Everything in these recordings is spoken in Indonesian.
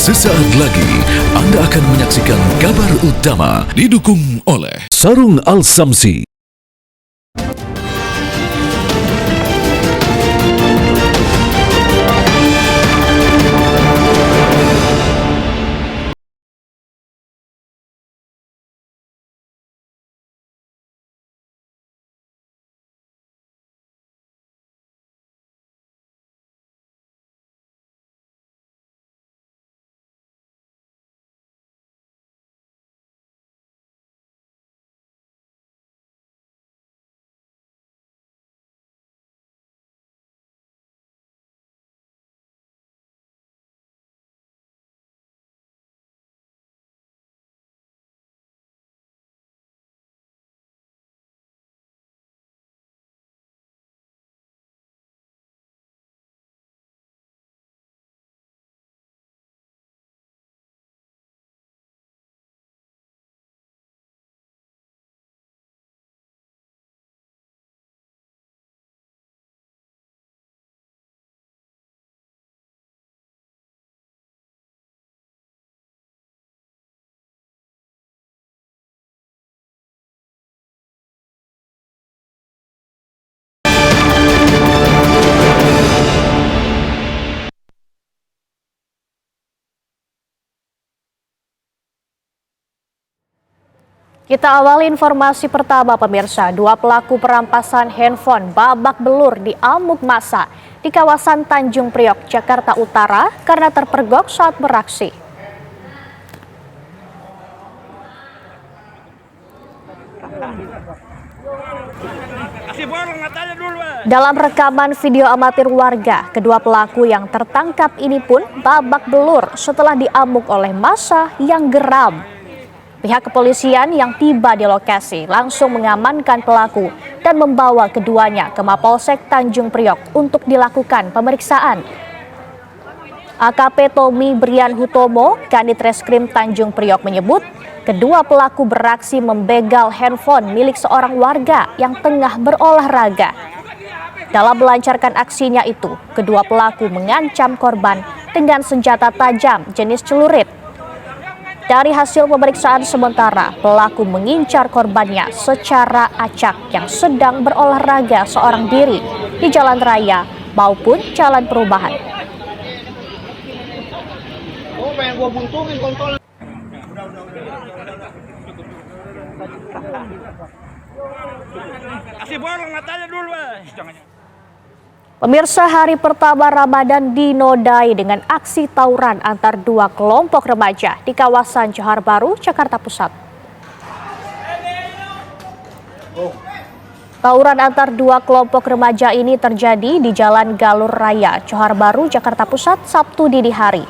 Sesaat lagi Anda akan menyaksikan kabar utama didukung oleh Sarung Al-Samsi. Kita awali informasi pertama pemirsa, dua pelaku perampasan handphone babak belur diamuk massa di kawasan Tanjung Priok, Jakarta Utara karena terpergok saat beraksi. Dalam rekaman video amatir warga, kedua pelaku yang tertangkap ini pun babak belur setelah diamuk oleh massa yang geram. Pihak kepolisian yang tiba di lokasi langsung mengamankan pelaku dan membawa keduanya ke Mapolsek Tanjung Priok untuk dilakukan pemeriksaan. AKP Tommy Brian Hutomo, Kanit Reskrim Tanjung Priok menyebut, kedua pelaku beraksi membegal handphone milik seorang warga yang tengah berolahraga. Dalam melancarkan aksinya itu, kedua pelaku mengancam korban dengan senjata tajam jenis celurit. Dari hasil pemeriksaan sementara, pelaku mengincar korbannya secara acak yang sedang berolahraga seorang diri di jalan raya maupun jalan perumahan. Oh, pengen gua buntungin kontol. Kasih borong matanya dulu, jangan. Pemirsa, hari pertama Ramadan dinodai dengan aksi tawuran antar dua kelompok remaja di kawasan Johar Baru, Jakarta Pusat. Tawuran antar dua kelompok remaja ini terjadi di Jalan Galur Raya, Johar Baru, Jakarta Pusat, Sabtu dini hari.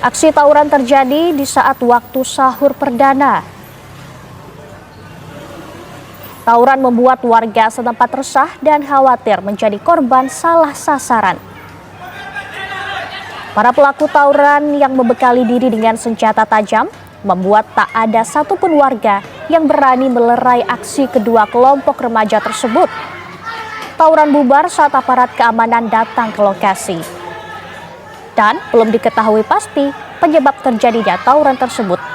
Aksi tawuran terjadi di saat waktu sahur perdana. Tawuran membuat warga setempat resah dan khawatir menjadi korban salah sasaran. Para pelaku tawuran yang membekali diri dengan senjata tajam membuat tak ada satupun warga yang berani melerai aksi kedua kelompok remaja tersebut. Tawuran bubar saat aparat keamanan datang ke lokasi. Dan belum diketahui pasti penyebab terjadinya tawuran tersebut.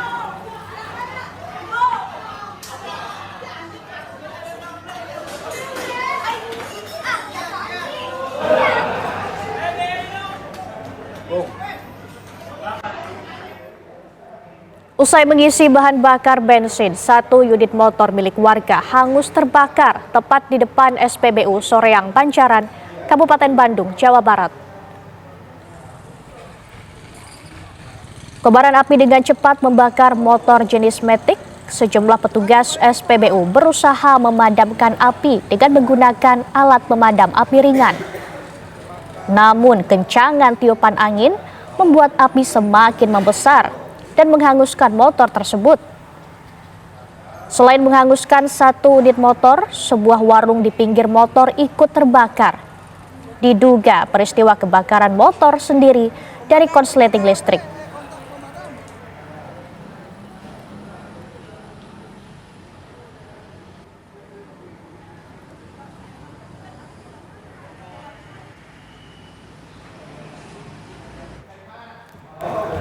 Usai mengisi bahan bakar bensin, satu unit motor milik warga hangus terbakar tepat di depan SPBU Soreang Pancaran, Kabupaten Bandung, Jawa Barat. Kobaran api dengan cepat membakar motor jenis Matic. Sejumlah petugas SPBU berusaha memadamkan api dengan menggunakan alat pemadam api ringan. Namun kencangan tiupan angin membuat api semakin membesar dan menghanguskan motor tersebut. Selain menghanguskan satu unit motor, sebuah warung di pinggir motor ikut terbakar. Diduga peristiwa kebakaran motor sendiri dari konsleting listrik.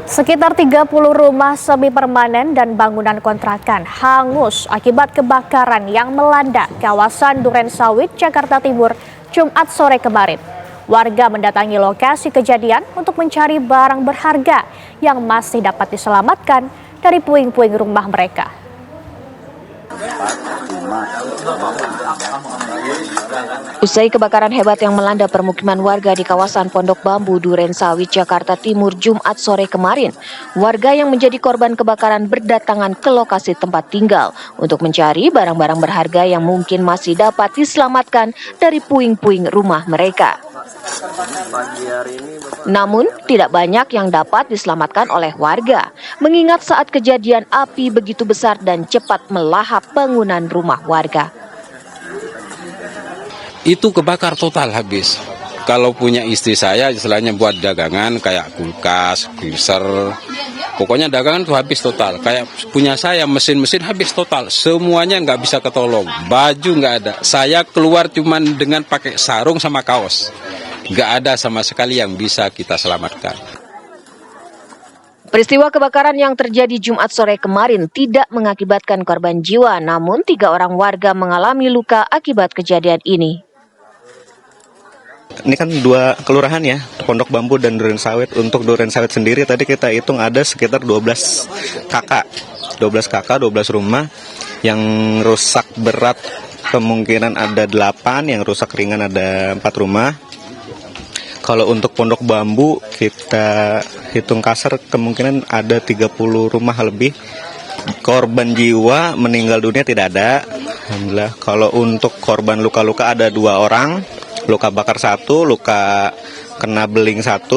Sekitar 30 rumah semi permanen dan bangunan kontrakan hangus akibat kebakaran yang melanda kawasan Durensawit, Jakarta Timur, Jumat sore kemarin. Warga mendatangi lokasi kejadian untuk mencari barang berharga yang masih dapat diselamatkan dari puing-puing rumah mereka. Usai kebakaran hebat yang melanda permukiman warga di kawasan Pondok Bambu, Durensawit, Jakarta Timur, Jumat sore kemarin, warga yang menjadi korban kebakaran berdatangan ke lokasi tempat tinggal untuk mencari barang-barang berharga yang mungkin masih dapat diselamatkan dari puing-puing rumah mereka. Namun, tidak banyak yang dapat diselamatkan oleh warga, mengingat saat kejadian api begitu besar dan cepat melahap bangunan rumah warga. Itu kebakar total habis. Kalau punya istri saya, istilahnya buat dagangan kayak kulkas, freezer, pokoknya dagangan tuh habis total. Kayak punya saya mesin-mesin habis total, semuanya nggak bisa ketolong. Baju nggak ada, saya keluar cuman dengan pakai sarung sama kaos. Nggak ada sama sekali yang bisa kita selamatkan. Peristiwa kebakaran yang terjadi Jumat sore kemarin tidak mengakibatkan korban jiwa, namun 3 orang warga mengalami luka akibat kejadian ini. Ini kan 2 kelurahan ya, Pondok Bambu dan Durensawit. Untuk Durensawit sendiri tadi kita hitung ada sekitar 12 kakak. 12 kakak, 12 rumah yang rusak berat kemungkinan ada 8, yang rusak ringan ada 4 rumah. Kalau untuk Pondok Bambu kita hitung kasar kemungkinan ada 30 rumah lebih. Korban jiwa meninggal dunia tidak ada, alhamdulillah. Kalau untuk korban luka-luka ada 2 orang. Luka bakar 1, luka kena beling 1,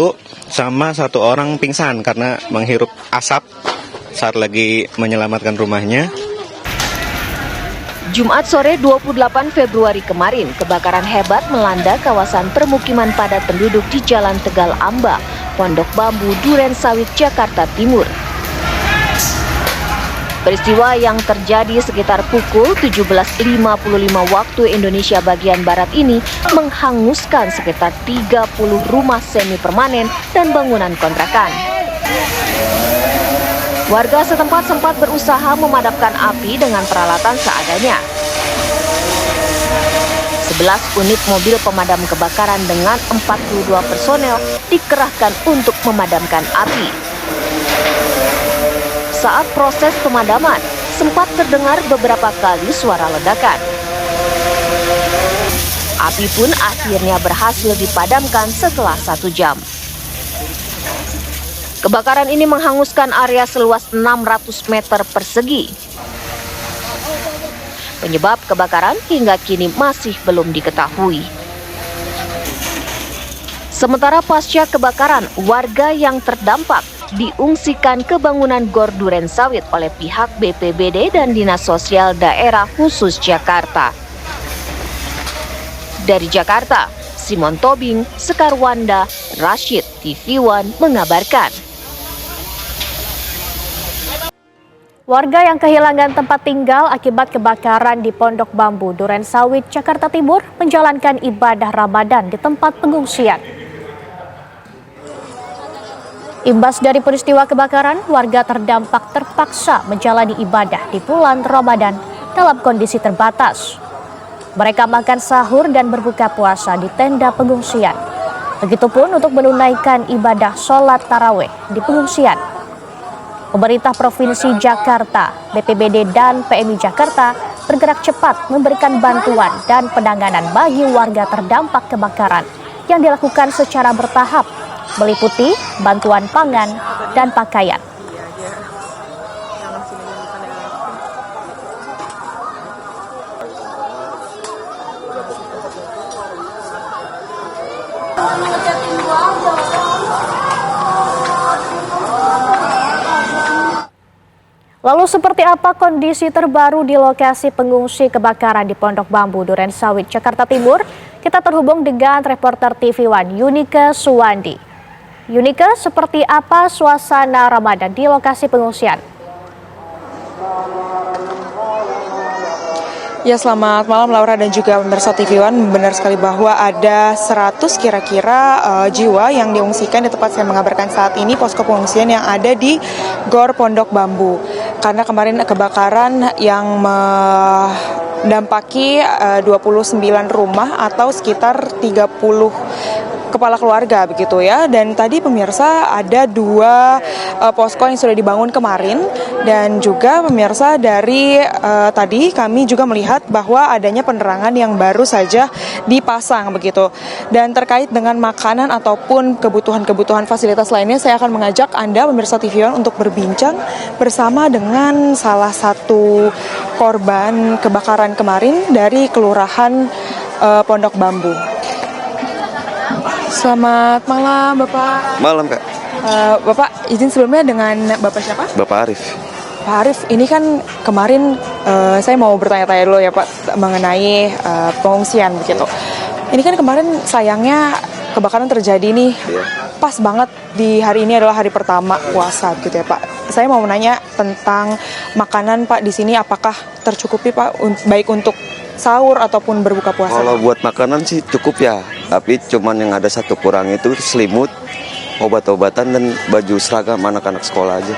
sama 1 orang pingsan karena menghirup asap saat lagi menyelamatkan rumahnya. Jumat sore 28 Februari kemarin, kebakaran hebat melanda kawasan permukiman padat penduduk di Jalan Tegal Amba, Pondok Bambu, Durensawit, Jakarta Timur. Peristiwa yang terjadi sekitar pukul 17.55 waktu Indonesia bagian Barat ini menghanguskan sekitar 30 rumah semi permanen dan bangunan kontrakan. Warga setempat sempat berusaha memadamkan api dengan peralatan seadanya. 11 unit mobil pemadam kebakaran dengan 42 personel dikerahkan untuk memadamkan api. Saat proses pemadaman, sempat terdengar beberapa kali suara ledakan. Api pun akhirnya berhasil dipadamkan setelah 1 jam. Kebakaran ini menghanguskan area seluas 600 meter persegi. Penyebab kebakaran hingga kini masih belum diketahui. Sementara pasca kebakaran, warga yang terdampak diungsikan ke bangunan Gor Durensawit oleh pihak BPBD dan Dinas Sosial Daerah Khusus Jakarta. Dari Jakarta, Simon Tobing, Sekarwanda, Rashid, TV One mengabarkan. Warga yang kehilangan tempat tinggal akibat kebakaran di Pondok Bambu, Durensawit, Jakarta Timur menjalankan ibadah Ramadan di tempat pengungsian. Imbas dari peristiwa kebakaran, warga terdampak terpaksa menjalani ibadah di bulan Ramadan dalam kondisi terbatas. Mereka makan sahur dan berbuka puasa di tenda pengungsian. Begitupun untuk menunaikan ibadah sholat tarawih di pengungsian. Pemerintah Provinsi Jakarta, BPBD dan PMI Jakarta bergerak cepat memberikan bantuan dan penanganan bagi warga terdampak kebakaran yang dilakukan secara bertahap, meliputi bantuan pangan dan pakaian. Lalu seperti apa kondisi terbaru di lokasi pengungsi kebakaran di Pondok Bambu, Durensawit, Jakarta Timur? Kita terhubung dengan reporter TV One, Yunike Suwandi. Yunike, seperti apa suasana Ramadan di lokasi pengungsian? Ya, selamat malam Laura dan juga pemirsa TV One. Benar sekali bahwa ada 100 kira-kira jiwa yang diungsikan di tempat saya mengabarkan saat ini, posko pengungsian yang ada di Gor Pondok Bambu. Karena kemarin kebakaran yang mendampaki 29 rumah atau sekitar 30 kepala keluarga begitu ya. Dan tadi pemirsa ada 2 posko yang sudah dibangun kemarin, dan juga pemirsa dari tadi kami juga melihat bahwa adanya penerangan yang baru saja dipasang begitu. Dan terkait dengan makanan ataupun kebutuhan-kebutuhan fasilitas lainnya, saya akan mengajak Anda pemirsa TV One untuk berbincang bersama dengan salah satu korban kebakaran kemarin dari Kelurahan Pondok Bambu. Selamat malam Bapak. Malam Kak. Bapak izin sebelumnya dengan Bapak siapa? Bapak Arif. Pak Arif, ini kan kemarin saya mau bertanya-tanya dulu ya Pak mengenai pengungsian begitu. Ini kan kemarin sayangnya kebakaran terjadi nih, pas banget di hari ini adalah hari pertama puasa gitu ya Pak. Saya mau menanya tentang makanan Pak di sini, apakah tercukupi Pak baik untuk sahur ataupun berbuka puasa? Kalau buat makanan sih cukup ya, tapi cuman yang ada satu kurang itu selimut, obat-obatan dan baju seragam anak-anak sekolah aja.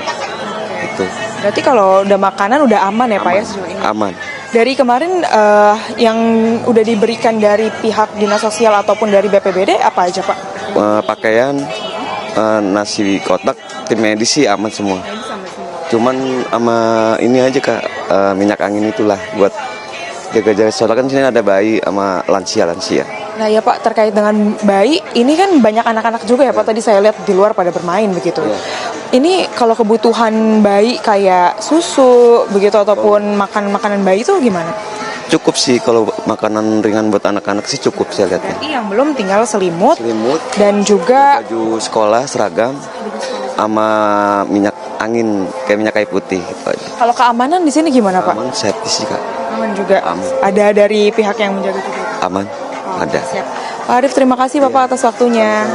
Itu. Berarti kalau udah makanan udah aman ya Pak ya sejauh ini? Aman. Dari kemarin yang udah diberikan dari pihak dinas sosial ataupun dari BPBD apa aja Pak? Pakaian, nasi kotak, tim medis sih aman semua. Cuman sama ini aja Kak, minyak angin itulah buat jaga-jaga, soalnya kan sini ada bayi sama lansia-lansia. Nah ya Pak, terkait dengan bayi, ini kan banyak anak-anak juga ya Pak, tadi saya lihat di luar pada bermain begitu. Ini kalau kebutuhan bayi kayak susu begitu ataupun makanan bayi itu gimana? Cukup sih, kalau makanan ringan buat anak-anak sih cukup saya lihatnya. Berarti yang belum tinggal selimut dan juga baju sekolah, seragam, sama minyak angin, kayak minyak kayu putih gitu aja. Kalau keamanan di sini gimana Pak? Aman, safety sih Kak. Aman juga. Aman. Ada dari pihak yang menjaga juga? Aman, ada. Siap. Pak Arif, terima kasih Bapak atas waktunya.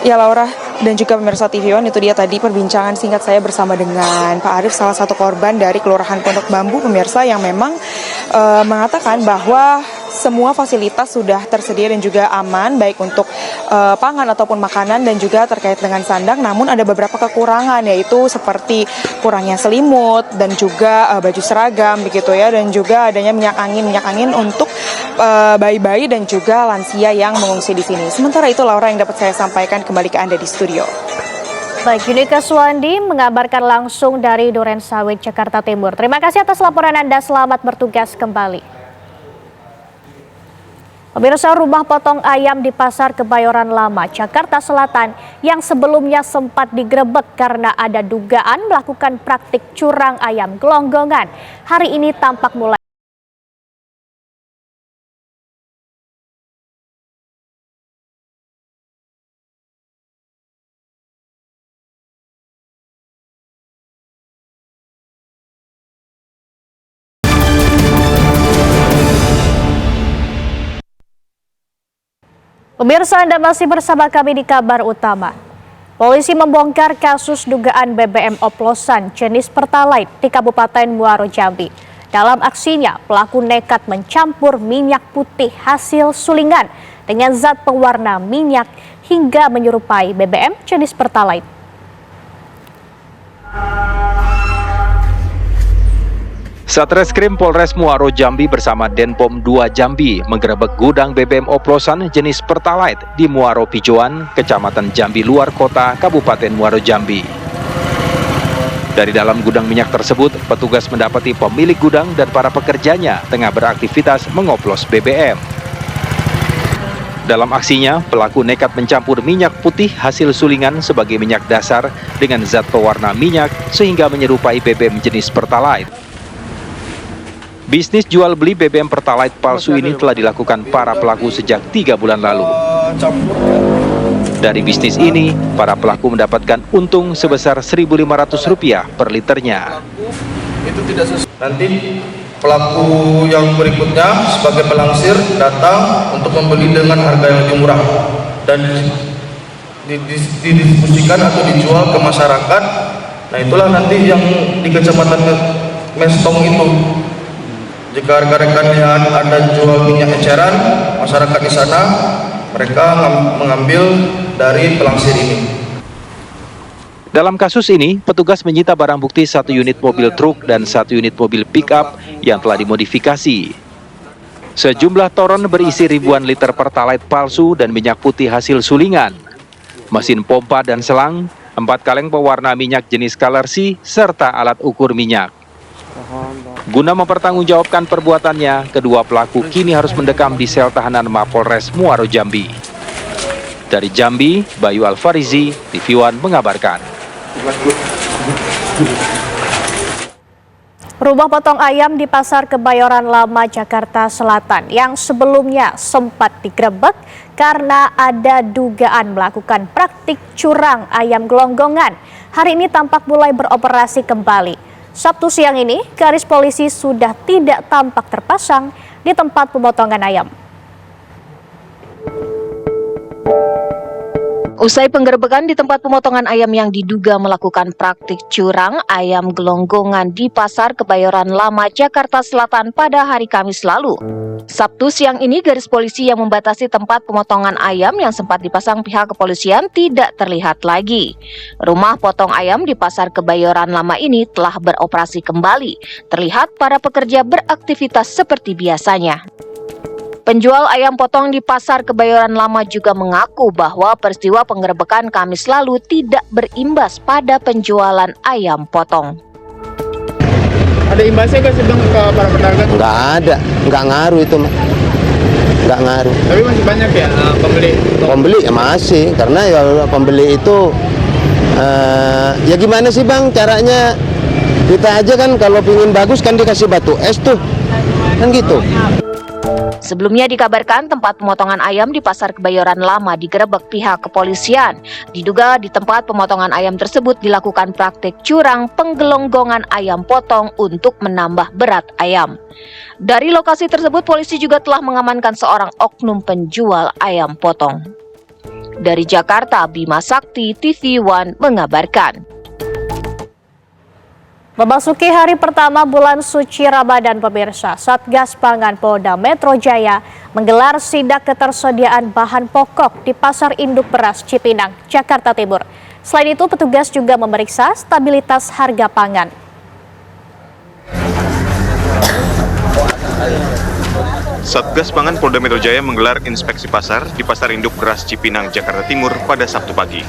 Ya Laura dan juga pemirsa TV One, itu dia tadi perbincangan singkat saya bersama dengan Pak Arif, salah satu korban dari Kelurahan Pondok Bambu pemirsa, yang memang mengatakan bahwa semua fasilitas sudah tersedia dan juga aman, baik untuk pangan ataupun makanan dan juga terkait dengan sandang. Namun ada beberapa kekurangan, yaitu seperti kurangnya selimut dan juga baju seragam begitu ya, dan juga adanya minyak angin untuk bayi-bayi dan juga lansia yang mengungsi di sini. Sementara itu Laura yang dapat saya sampaikan, kembali ke Anda di studio. Baik, Yunika Suwandi mengabarkan langsung dari Durensawit, Jakarta Timur. Terima kasih atas laporan Anda, selamat bertugas kembali. Pemirsa, rumah potong ayam di Pasar Kebayoran Lama, Jakarta Selatan yang sebelumnya sempat digerebek karena ada dugaan melakukan praktik curang ayam gelonggongan, hari ini tampak mulai Pemirsa, Anda masih bersama kami di Kabar Utama. Polisi membongkar kasus dugaan BBM oplosan jenis Pertalite di Kabupaten Muaro Jambi. Dalam aksinya, pelaku nekat mencampur minyak putih hasil sulingan dengan zat pewarna minyak hingga menyerupai BBM jenis Pertalite. Satreskrim Polres Muaro Jambi bersama Denpom 2 Jambi menggerebek gudang BBM oplosan jenis Pertalite di Muaro Pijoan, Kecamatan Jambi Luar Kota, Kabupaten Muaro Jambi. Dari dalam gudang minyak tersebut, petugas mendapati pemilik gudang dan para pekerjanya tengah beraktivitas mengoplos BBM. Dalam aksinya, pelaku nekat mencampur minyak putih hasil sulingan sebagai minyak dasar dengan zat pewarna minyak sehingga menyerupai BBM jenis Pertalite. Bisnis jual beli BBM Pertalite palsu ini telah dilakukan para pelaku sejak 3 bulan lalu. Dari bisnis ini, para pelaku mendapatkan untung sebesar Rp1.500 per liternya. Itu tidak sesuai. Nanti pelaku yang berikutnya sebagai pelangsir datang untuk membeli dengan harga yang lebih murah dan didistribusikan atau dijual ke masyarakat. Nah itulah nanti yang di Kecamatan Mestong itu. Jika rekan-rekan lihat ada jual minyak eceran, masyarakat di sana mereka mengambil dari pelangsir ini. Dalam kasus ini, petugas menyita barang bukti 1 unit mobil truk dan 1 unit mobil pick-up yang telah dimodifikasi. Sejumlah toron berisi ribuan liter pertalite palsu dan minyak putih hasil sulingan, mesin pompa dan selang, 4 kaleng pewarna minyak jenis Color C, serta alat ukur minyak. Guna mempertanggungjawabkan perbuatannya, kedua pelaku kini harus mendekam di sel tahanan Mapolres Muaro Jambi. Dari Jambi, Bayu Alfarizi, TV One mengabarkan. Rumah potong ayam di Pasar Kebayoran Lama, Jakarta Selatan yang sebelumnya sempat digerebek karena ada dugaan melakukan praktik curang ayam gelonggongan. Hari ini tampak mulai beroperasi kembali. Sabtu siang ini, garis polisi sudah tidak tampak terpasang di tempat pemotongan ayam. Usai penggerebekan di tempat pemotongan ayam yang diduga melakukan praktik curang ayam gelonggongan di Pasar Kebayoran Lama, Jakarta Selatan pada hari Kamis lalu. Sabtu siang ini, garis polisi yang membatasi tempat pemotongan ayam yang sempat dipasang pihak kepolisian tidak terlihat lagi. Rumah potong ayam di Pasar Kebayoran Lama ini telah beroperasi kembali. Terlihat para pekerja beraktivitas seperti biasanya. Penjual ayam potong di Pasar Kebayoran Lama juga mengaku bahwa peristiwa penggerebekan Kamis lalu tidak berimbas pada penjualan ayam potong. Ada imbasnya nggak sih Bang ke para pedagang? Nggak ada, nggak ngaruh itu mah. Nggak ngaruh. Tapi masih banyak ya pembeli? Pembeli ya masih, karena ya pembeli itu ya gimana sih Bang caranya, kita aja kan kalau pingin bagus kan dikasih batu es tuh, kan gitu. Sebelumnya dikabarkan tempat pemotongan ayam di Pasar Kebayoran Lama digerebek pihak kepolisian. Diduga di tempat pemotongan ayam tersebut dilakukan praktik curang penggelonggongan ayam potong untuk menambah berat ayam. Dari lokasi tersebut, polisi juga telah mengamankan seorang oknum penjual ayam potong. Dari Jakarta, Bima Sakti, TV One mengabarkan. Memasuki hari pertama bulan suci Ramadan, pemirsa, Satgas Pangan Polda Metro Jaya menggelar sidak ketersediaan bahan pokok di Pasar Induk Beras Cipinang, Jakarta Timur. Selain itu, petugas juga memeriksa stabilitas harga pangan. Satgas Pangan Polda Metro Jaya menggelar inspeksi pasar di Pasar Induk Beras Cipinang, Jakarta Timur pada Sabtu pagi.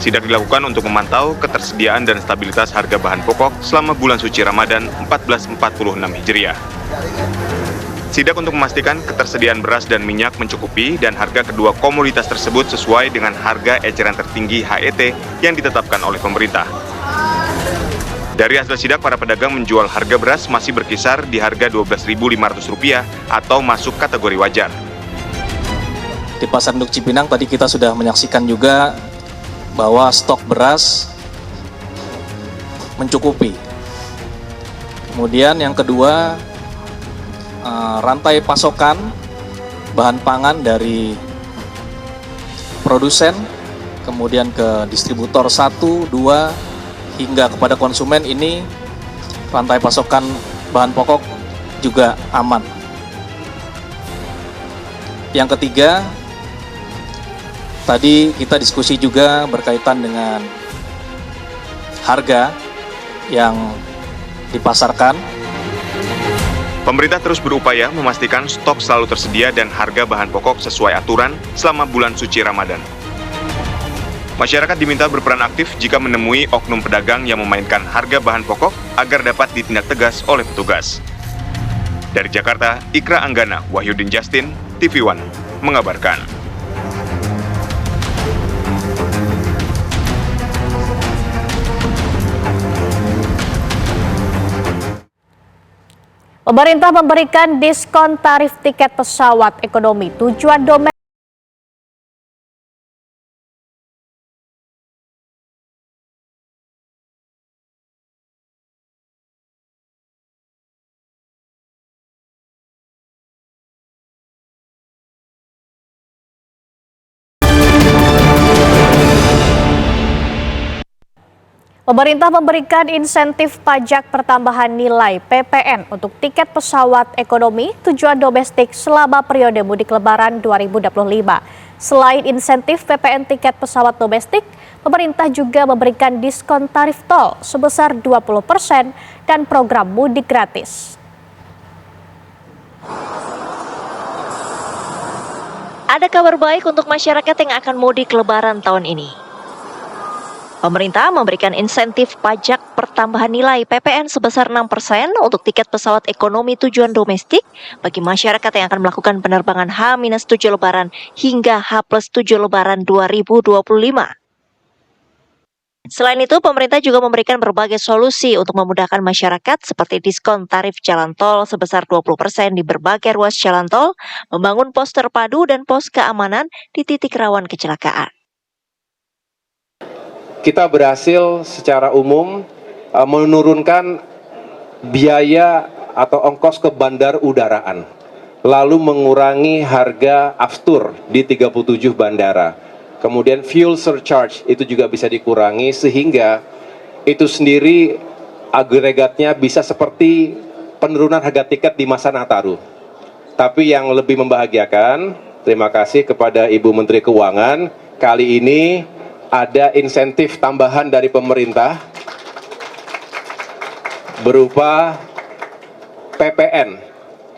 Sidak dilakukan untuk memantau ketersediaan dan stabilitas harga bahan pokok selama bulan suci Ramadan 1446 Hijriah. Sidak untuk memastikan ketersediaan beras dan minyak mencukupi dan harga kedua komoditas tersebut sesuai dengan harga eceran tertinggi HET yang ditetapkan oleh pemerintah. Dari hasil sidak, para pedagang menjual harga beras masih berkisar di harga Rp12.500 atau masuk kategori wajar. Di Pasar Induk Cipinang tadi kita sudah menyaksikan juga bahwa stok beras mencukupi. Kemudian yang kedua, rantai pasokan bahan pangan dari produsen, kemudian ke distributor 1, 2, hingga kepada konsumen ini rantai pasokan bahan pokok juga aman. Yang ketiga, tadi kita diskusi juga berkaitan dengan harga yang dipasarkan. Pemerintah terus berupaya memastikan stok selalu tersedia dan harga bahan pokok sesuai aturan selama bulan suci Ramadan. Masyarakat diminta berperan aktif jika menemui oknum pedagang yang memainkan harga bahan pokok agar dapat ditindak tegas oleh petugas. Dari Jakarta, Ikra Anggana, Wahyudin Justin, TV One mengabarkan. Pemerintah memberikan diskon tarif tiket pesawat ekonomi tujuan domestik. Pemerintah memberikan insentif pajak pertambahan nilai (PPN) untuk tiket pesawat ekonomi tujuan domestik selama periode mudik Lebaran 2025. Selain insentif PPN tiket pesawat domestik, pemerintah juga memberikan diskon tarif tol sebesar 20% dan program mudik gratis. Ada kabar baik untuk masyarakat yang akan mudik Lebaran tahun ini. Pemerintah memberikan insentif pajak pertambahan nilai (PPN) sebesar 6% untuk tiket pesawat ekonomi tujuan domestik bagi masyarakat yang akan melakukan penerbangan H-7 Lebaran hingga H+7 Lebaran 2025. Selain itu, pemerintah juga memberikan berbagai solusi untuk memudahkan masyarakat seperti diskon tarif jalan tol sebesar 20% di berbagai ruas jalan tol, membangun pos terpadu dan pos keamanan di titik rawan kecelakaan. Kita berhasil secara umum menurunkan biaya atau ongkos ke bandar udaraan, lalu mengurangi harga aftur di 37 bandara. Kemudian fuel surcharge itu juga bisa dikurangi sehingga itu sendiri agregatnya bisa seperti penurunan harga tiket di masa Nataru. Tapi yang lebih membahagiakan, terima kasih kepada Ibu Menteri Keuangan, kali ini ada insentif tambahan dari pemerintah berupa PPN.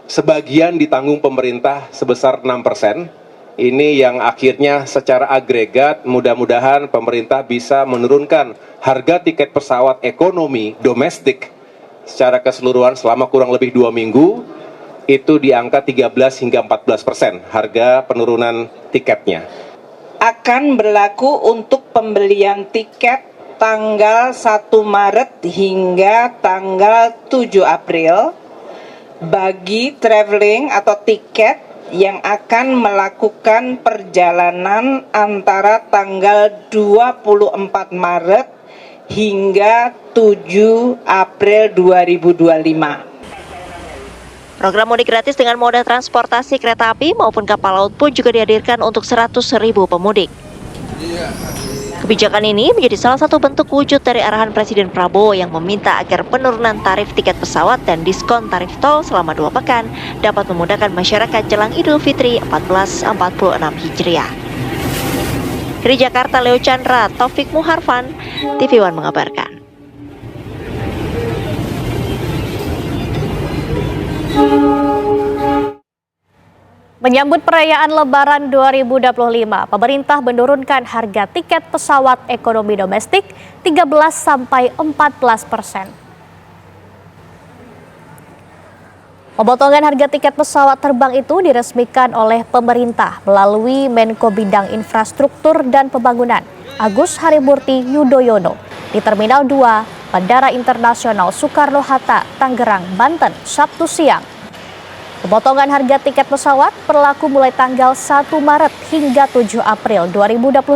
Sebagian ditanggung pemerintah sebesar 6%. Ini yang akhirnya secara agregat mudah-mudahan pemerintah bisa menurunkan harga tiket pesawat ekonomi domestik secara keseluruhan selama kurang lebih 2 minggu itu di angka 13 hingga 14% harga penurunan tiketnya. Akan berlaku untuk pembelian tiket tanggal 1 Maret hingga tanggal 7 April bagi traveling atau tiket yang akan melakukan perjalanan antara tanggal 24 Maret hingga 7 April 2025. Program mudik gratis dengan moda transportasi kereta api maupun kapal laut pun juga dihadirkan untuk 100.000 pemudik. Kebijakan ini menjadi salah satu bentuk wujud dari arahan Presiden Prabowo yang meminta agar penurunan tarif tiket pesawat dan diskon tarif tol selama 2 pekan dapat memudahkan masyarakat jelang Idul Fitri 1446 Hijriah. Dari Jakarta, Leo Chandra, Taufik Muharfan, TV One mengabarkan. Menyambut perayaan Lebaran 2025, pemerintah menurunkan harga tiket pesawat ekonomi domestik 13-14%. Pemotongan harga tiket pesawat terbang itu diresmikan oleh pemerintah melalui Menko Bidang Infrastruktur dan Pembangunan, Agus Harimurti Yudhoyono, di Terminal 2, Bandara Internasional Soekarno-Hatta, Tangerang, Banten, Sabtu siang. Pemotongan harga tiket pesawat berlaku mulai tanggal 1 Maret hingga 7 April 2025.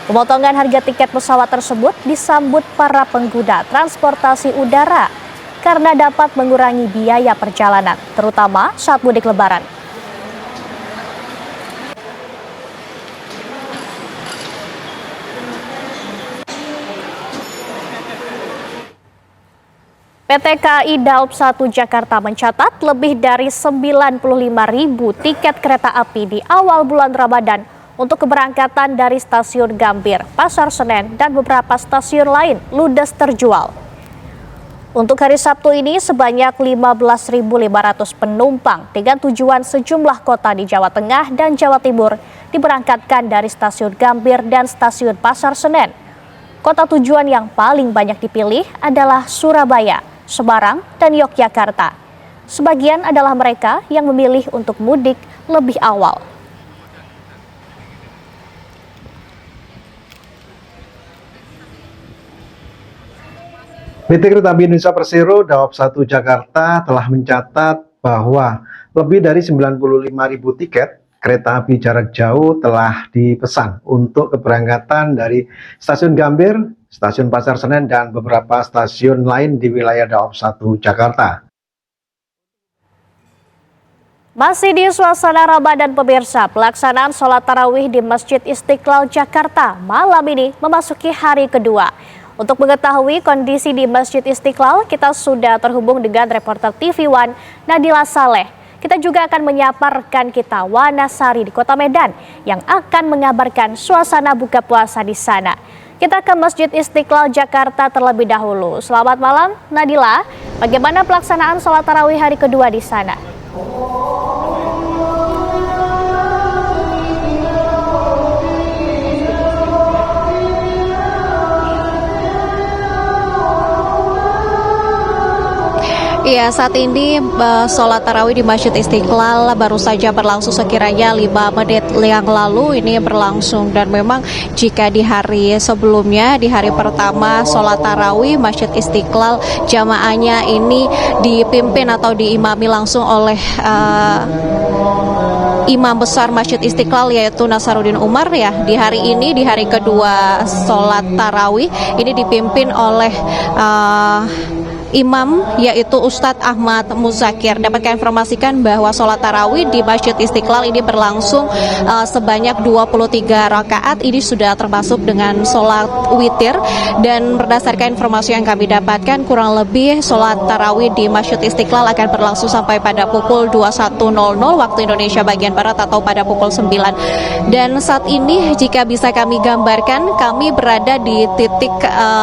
Pemotongan harga tiket pesawat tersebut disambut para pengguna transportasi udara karena dapat mengurangi biaya perjalanan, terutama saat mudik Lebaran. PT KAI Daob 1 Jakarta mencatat lebih dari 95.000 tiket kereta api di awal bulan Ramadan untuk keberangkatan dari Stasiun Gambir, Pasar Senen, dan beberapa stasiun lain ludes terjual. Untuk hari Sabtu ini sebanyak 15.500 penumpang dengan tujuan sejumlah kota di Jawa Tengah dan Jawa Timur diberangkatkan dari Stasiun Gambir dan Stasiun Pasar Senen. Kota tujuan yang paling banyak dipilih adalah Surabaya, Semarang, dan Yogyakarta. Sebagian adalah mereka yang memilih untuk mudik lebih awal. PT Kereta Api Indonesia Persero Daob 1 Jakarta telah mencatat bahwa lebih dari 95.000 tiket kereta api jarak jauh telah dipesan untuk keberangkatan dari Stasiun Gambir, Stasiun Pasar Senen, dan beberapa stasiun lain di wilayah Daob 1 Jakarta. Masih di suasana Ramadan pemirsa, pelaksanaan sholat tarawih di Masjid Istiqlal Jakarta malam ini memasuki hari kedua. Untuk mengetahui kondisi di Masjid Istiqlal, kita sudah terhubung dengan reporter TV One Nadila Saleh. Kita juga akan menyapa rekan kita Wana Sari di Kota Medan yang akan mengabarkan suasana buka puasa di sana. Kita ke Masjid Istiqlal Jakarta terlebih dahulu. Selamat malam Nadila, bagaimana pelaksanaan sholat tarawih hari kedua di sana? Iya, saat ini sholat tarawih di Masjid Istiqlal baru saja berlangsung sekiranya 5 menit yang lalu ini berlangsung. Dan memang jika di hari sebelumnya, di hari pertama sholat tarawih Masjid Istiqlal, jamaahnya ini dipimpin atau diimami langsung oleh Imam besar Masjid Istiqlal yaitu Nasaruddin Umar ya. Di hari ini, di hari kedua sholat tarawih ini dipimpin oleh Imam yaitu Ustadz Ahmad Muzakir. Dapat kami informasikan bahwa sholat tarawih di Masjid Istiqlal ini berlangsung sebanyak 23 rakaat. Ini sudah termasuk dengan sholat witir, dan berdasarkan informasi yang kami dapatkan kurang lebih sholat tarawih di Masjid Istiqlal akan berlangsung sampai pada pukul 21.00 waktu Indonesia bagian Barat atau pada pukul 9. Dan saat ini jika bisa kami gambarkan, kami berada di titik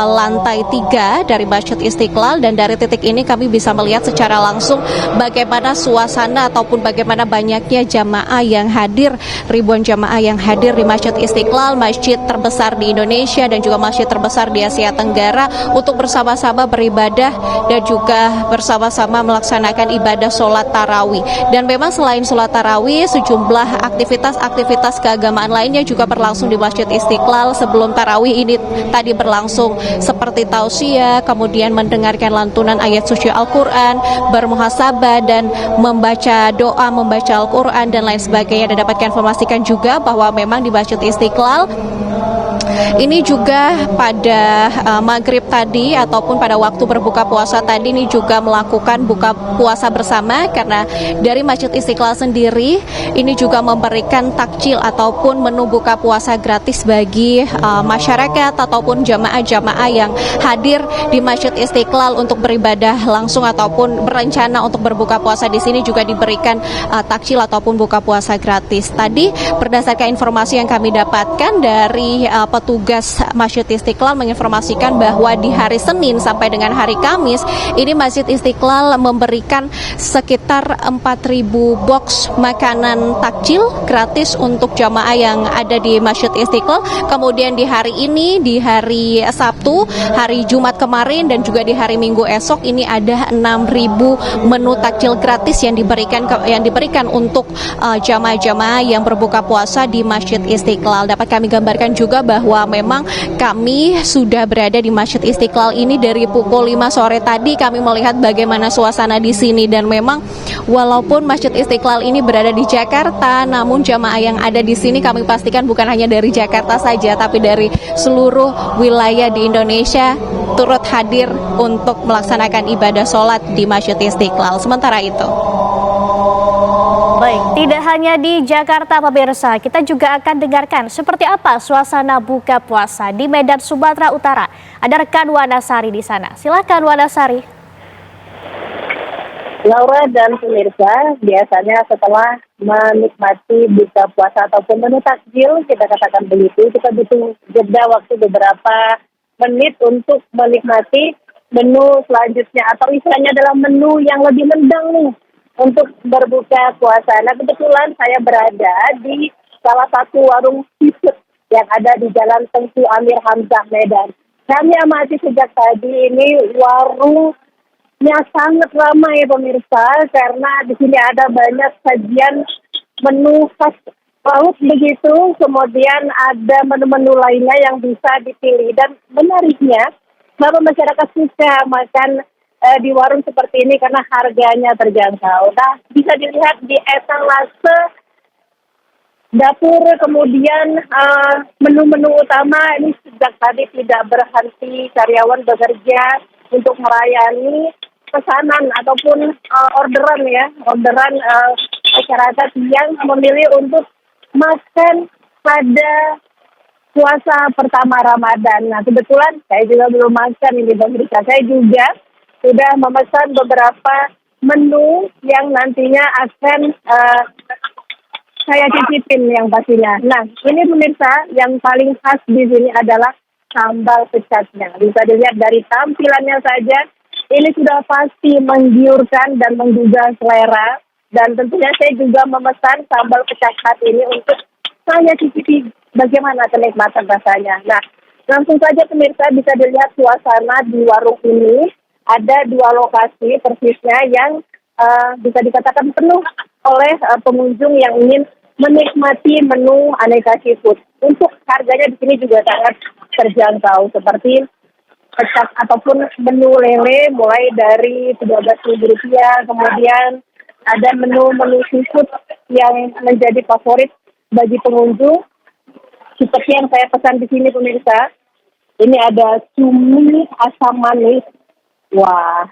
lantai 3 dari Masjid Istiqlal, dan dari titik ini kami bisa melihat secara langsung bagaimana suasana ataupun bagaimana banyaknya jamaah yang hadir, ribuan jamaah yang hadir di Masjid Istiqlal, masjid terbesar di Indonesia dan juga masjid terbesar di Asia Tenggara, untuk bersama-sama beribadah dan juga bersama-sama melaksanakan ibadah sholat tarawih. Dan memang selain sholat tarawih, sejumlah aktivitas keagamaan lainnya juga berlangsung di Masjid Istiqlal. Sebelum tarawih ini tadi berlangsung seperti tausiah, kemudian mendengarkan lantunan ayat suci Al-Quran, bermuhasabah dan membaca doa, membaca Al-Quran dan lain sebagainya. Dan dapat informasikan juga bahwa memang di Masjid Istiqlal ini juga pada maghrib tadi ataupun pada waktu berbuka puasa tadi ini juga melakukan buka puasa bersama, karena dari Masjid Istiqlal sendiri ini juga memberikan takjil ataupun menu buka puasa gratis bagi masyarakat ataupun jamaah-jamaah yang hadir di Masjid Istiqlal untuk beribadah langsung ataupun berencana untuk berbuka puasa di sini juga diberikan takjil ataupun buka puasa gratis. Tadi berdasarkan informasi yang kami dapatkan dari petugas Masjid Istiqlal menginformasikan bahwa di hari Senin sampai dengan hari Kamis ini Masjid Istiqlal memberikan sekitar 4.000 box makanan takjil gratis untuk jamaah yang ada di Masjid Istiqlal. Kemudian di hari ini, di hari Sabtu, hari Jumat kemarin dan juga di hari Minggu esok ini ada 6.000 menu takjil gratis yang diberikan untuk jamaah-jamaah yang berbuka puasa di Masjid Istiqlal. Dapat kami gambarkan juga bahwa memang kami sudah berada di Masjid Istiqlal ini dari pukul 5 sore tadi. Kami melihat bagaimana suasana di sini, dan memang walaupun Masjid Istiqlal ini berada di Jakarta, namun jamaah yang ada di sini kami pastikan bukan hanya dari Jakarta saja, tapi dari seluruh wilayah di Indonesia turut hadir untuk melaksanakan ibadah sholat di Masjid Istiqlal. Sementara itu. Baik, tidak hanya di Jakarta pemirsa, kita juga akan dengarkan seperti apa suasana buka puasa di Medan, Sumatera Utara. Ada rekan Wana Sari di sana. Silakan Wana Sari. Laura dan pemirsa, biasanya setelah menikmati buka puasa ataupun menu takjil, kita katakan begitu, kita butuh jeda waktu beberapa menit untuk menikmati menu selanjutnya, atau istilahnya adalah menu yang lebih nendang nih untuk berbuka puasa. Nah, kebetulan saya berada di salah satu warung seafood yang ada di Jalan Tengku Amir Hamzah, Medan. Kami amati sejak tadi ini warungnya sangat ramai pemirsa, karena di sini ada banyak sajian menu khas laut begitu, kemudian ada menu-menu lainnya yang bisa dipilih. Dan menariknya, bahwa masyarakat suka makan di warung seperti ini karena harganya terjangkau. Nah, bisa dilihat di etalase dapur, kemudian menu-menu utama ini sejak tadi tidak berhenti karyawan bekerja untuk melayani pesanan ataupun orderan masyarakat yang memilih untuk makan pada puasa pertama Ramadan. Nah, kebetulan saya juga belum makan ini pemirsa. Saya juga sudah memesan beberapa menu yang nantinya akan saya cicipin yang pastinya. Nah, ini pemirsa yang paling khas di sini adalah sambal pecatnya. Bisa dilihat dari tampilannya saja, ini sudah pasti menggiurkan dan menggugah selera. Dan tentunya saya juga memesan sambal pecat khas ini untuk saya cicipi bagaimana kenikmatan rasanya. Nah, langsung saja pemirsa bisa dilihat suasana di warung ini. Ada 2 lokasi persisnya yang bisa dikatakan penuh oleh pengunjung yang ingin menikmati menu aneka seafood. Untuk harganya di sini juga sangat terjangkau, seperti pecat ataupun menu lele mulai dari Rp13.000, kemudian ada menu seafood yang menjadi favorit bagi pengunjung, seperti yang saya pesan di sini pemirsa. Ini ada cumi asam manis. Wah,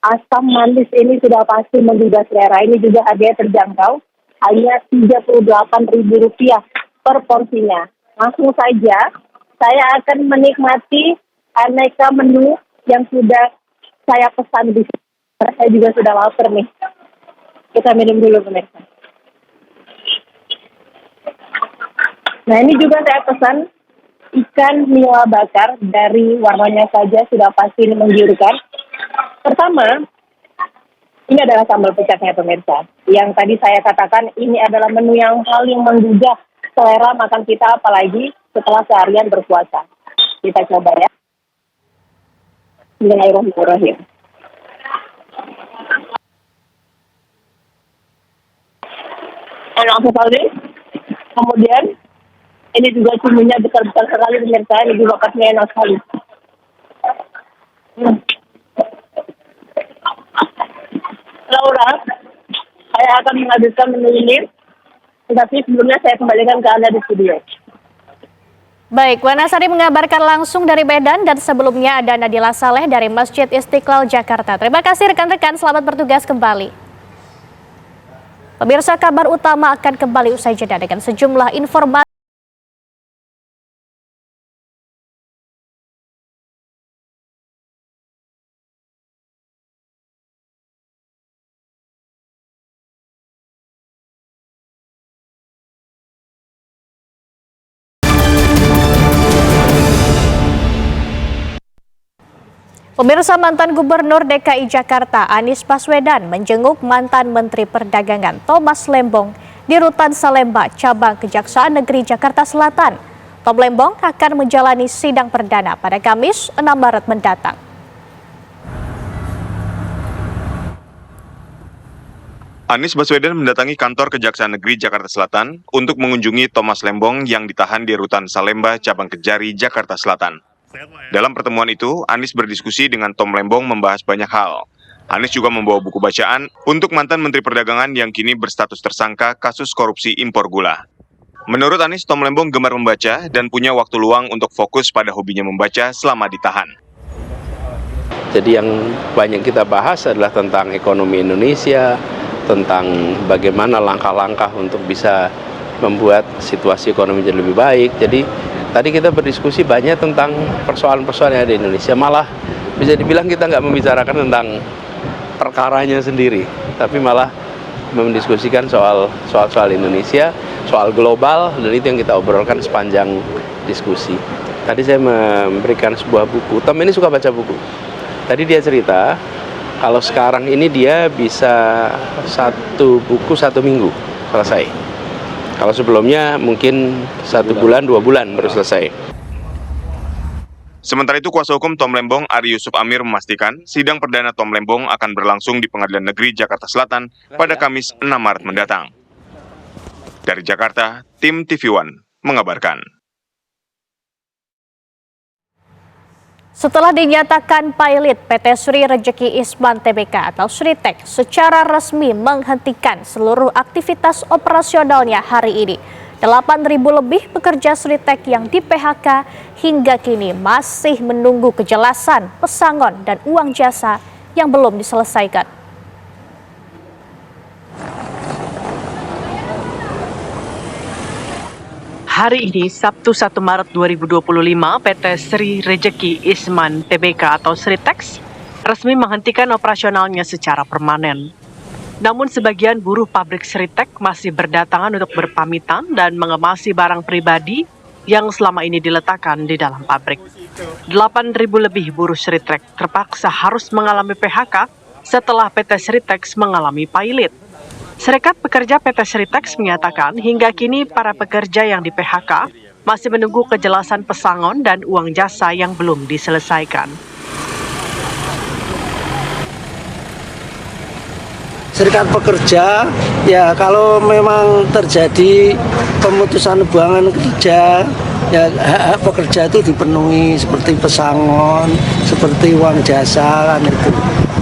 asam manis ini sudah pasti menggugah selera. Ini juga harganya terjangkau, hanya Rp38.000 per porsinya. Langsung saja saya akan menikmati aneka menu yang sudah saya pesan di sini. Saya juga sudah lapar nih. Kita minum dulu pemirsa. Nah, ini juga saya pesan ikan nila bakar, dari warnanya saja sudah pasti menggiurkan. Pertama, ini adalah sambal pecatnya pemirsa. Yang tadi saya katakan ini adalah menu yang paling menggugah selera makan kita, apalagi setelah seharian berpuasa. Kita coba ya. Bismillahirrahmanirrahim. Enak sekali. Kemudian ini juga cuminya besar-besar sekali pemirsa. Ini juga pastinya enak sekali. Laura, saya akan menghabiskan menu ini. Tetapi sebelumnya saya kembalikan ke Anda di studio. Baik, Wanasari mengabarkan langsung dari Medan, dan sebelumnya ada Nadila Saleh dari Masjid Istiqlal Jakarta. Terima kasih rekan-rekan, selamat bertugas kembali. Pemirsa, kabar utama akan kembali usai jeda dengan sejumlah informasi. Pemirsa, mantan Gubernur DKI Jakarta Anies Baswedan menjenguk mantan Menteri Perdagangan Thomas Lembong di Rutan Salemba, Cabang Kejaksaan Negeri Jakarta Selatan. Tom Lembong akan menjalani sidang perdana pada Kamis 6 Maret mendatang. Anies Baswedan mendatangi kantor Kejaksaan Negeri Jakarta Selatan untuk mengunjungi Thomas Lembong yang ditahan di Rutan Salemba, Cabang Kejari, Jakarta Selatan. Dalam pertemuan itu, Anies berdiskusi dengan Tom Lembong membahas banyak hal. Anies juga membawa buku bacaan untuk mantan Menteri Perdagangan yang kini berstatus tersangka kasus korupsi impor gula. Menurut Anies, Tom Lembong gemar membaca dan punya waktu luang untuk fokus pada hobinya membaca selama ditahan. Jadi yang banyak kita bahas adalah tentang ekonomi Indonesia, tentang bagaimana langkah-langkah untuk bisa membuat situasi ekonomi jadi lebih baik. Jadi tadi kita berdiskusi banyak tentang persoalan-persoalan yang ada di Indonesia. Malah bisa dibilang kita nggak membicarakan tentang perkaranya sendiri, tapi malah mendiskusikan soal Indonesia, soal global, dan itu yang kita obrolkan sepanjang diskusi. Tadi saya memberikan sebuah buku. Tom ini suka baca buku. Tadi dia cerita kalau sekarang ini dia bisa 1 buku 1 minggu selesai. Kalau sebelumnya mungkin 1 bulan, 2 bulan baru selesai. Sementara itu, kuasa hukum Tom Lembong, Ari Yusuf Amir, memastikan sidang perdana Tom Lembong akan berlangsung di Pengadilan Negeri Jakarta Selatan pada Kamis 6 Maret mendatang. Dari Jakarta, tim TV One mengabarkan. Setelah dinyatakan pilot, PT Sri Rejeki Isman Tbk atau Sritek secara resmi menghentikan seluruh aktivitas operasionalnya hari ini. 8.000 lebih pekerja Sritek yang di PHK hingga kini masih menunggu kejelasan pesangon dan uang jasa yang belum diselesaikan. Hari ini, Sabtu 1 Maret 2025, PT Sri Rejeki Isman Tbk atau Sritex resmi menghentikan operasionalnya secara permanen. Namun sebagian buruh pabrik Sritex masih berdatangan untuk berpamitan dan mengemasi barang pribadi yang selama ini diletakkan di dalam pabrik. 8.000 lebih buruh Sritex terpaksa harus mengalami PHK setelah PT Sritex mengalami pailit. Serikat Pekerja PT Sritex menyatakan hingga kini para pekerja yang di PHK masih menunggu kejelasan pesangon dan uang jasa yang belum diselesaikan. Serikat Pekerja, ya kalau memang terjadi pemutusan hubungan kerja, ya hak-hak pekerja itu dipenuhi seperti pesangon, seperti uang jasa kan itu.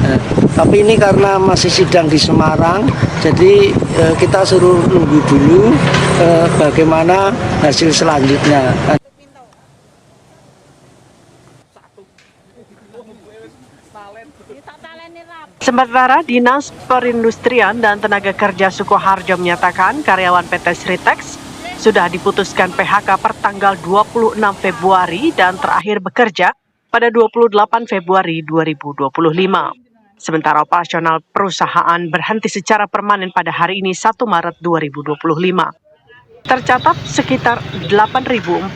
Nah, tapi ini karena masih sidang di Semarang, jadi kita suruh nunggu dulu bagaimana hasil selanjutnya. Sementara Dinas Perindustrian dan Tenaga Kerja Sukoharjo menyatakan karyawan PT Sritex sudah diputuskan PHK per tanggal 26 Februari dan terakhir bekerja pada 28 Februari 2025. Sementara operasional perusahaan berhenti secara permanen pada hari ini 1 Maret 2025. Tercatat sekitar 8.400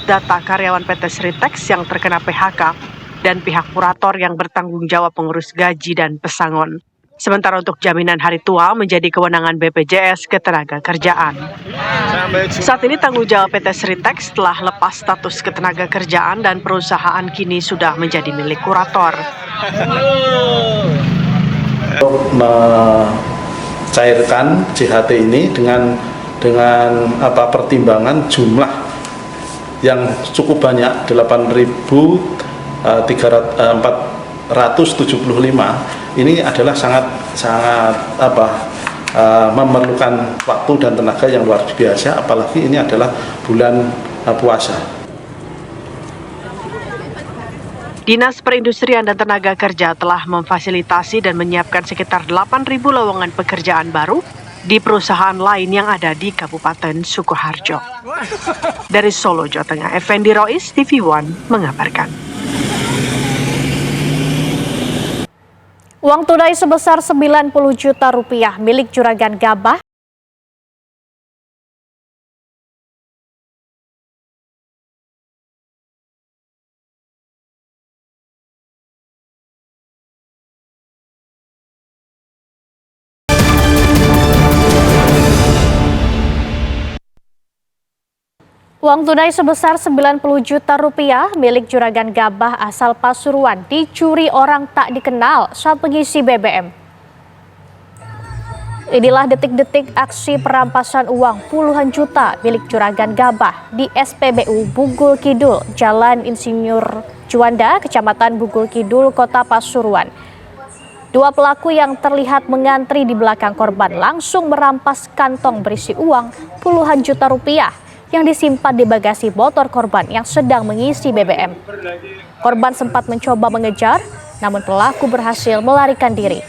data karyawan PT Sritex yang terkena PHK dan pihak kurator yang bertanggung jawab mengurus gaji dan pesangon. Sementara untuk jaminan hari tua menjadi kewenangan BPJS Ketenagakerjaan. Saat ini tanggung jawab PT Sritex telah lepas status ketenagakerjaan dan perusahaan kini sudah menjadi milik kurator. Mencairkan JHT ini dengan pertimbangan jumlah yang cukup banyak 8.475 ini adalah sangat memerlukan waktu dan tenaga yang luar biasa, apalagi ini adalah bulan puasa. Dinas Perindustrian dan Tenaga Kerja telah memfasilitasi dan menyiapkan sekitar 8.000 lowongan pekerjaan baru di perusahaan lain yang ada di Kabupaten Sukoharjo. Dari Solo, Jawa Tengah, Effendi Rois, TV One mengabarkan. Uang tunai sebesar 90 juta rupiah milik Juragan Gabah Uang tunai sebesar 90 juta rupiah milik Juragan Gabah asal Pasuruan dicuri orang tak dikenal saat mengisi BBM. Inilah detik-detik aksi perampasan uang puluhan juta milik Juragan Gabah di SPBU Bugul Kidul, Jalan Insinyur Juanda, Kecamatan Bugul Kidul, Kota Pasuruan. Dua pelaku yang terlihat mengantri di belakang korban langsung merampas kantong berisi uang puluhan juta rupiah yang disimpan di bagasi motor korban yang sedang mengisi BBM. Korban sempat mencoba mengejar, namun pelaku berhasil melarikan diri.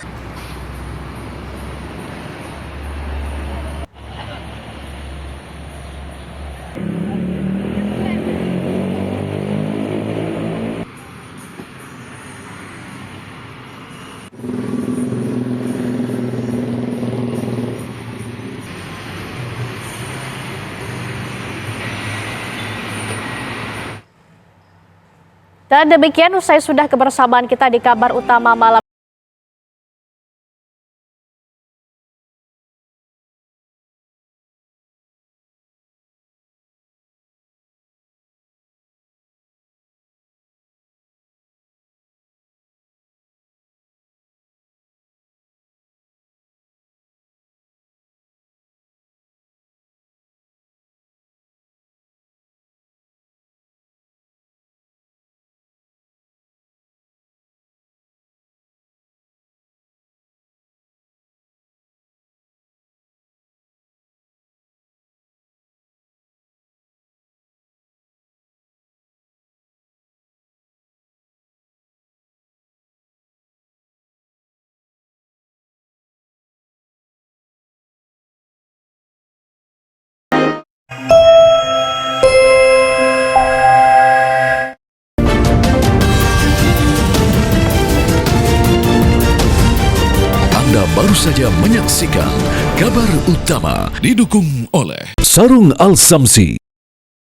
Dan demikian usai sudah kebersamaan kita di kabar utama malam. saja menyaksikan Kabar Utama didukung oleh Sarung Al Samsi,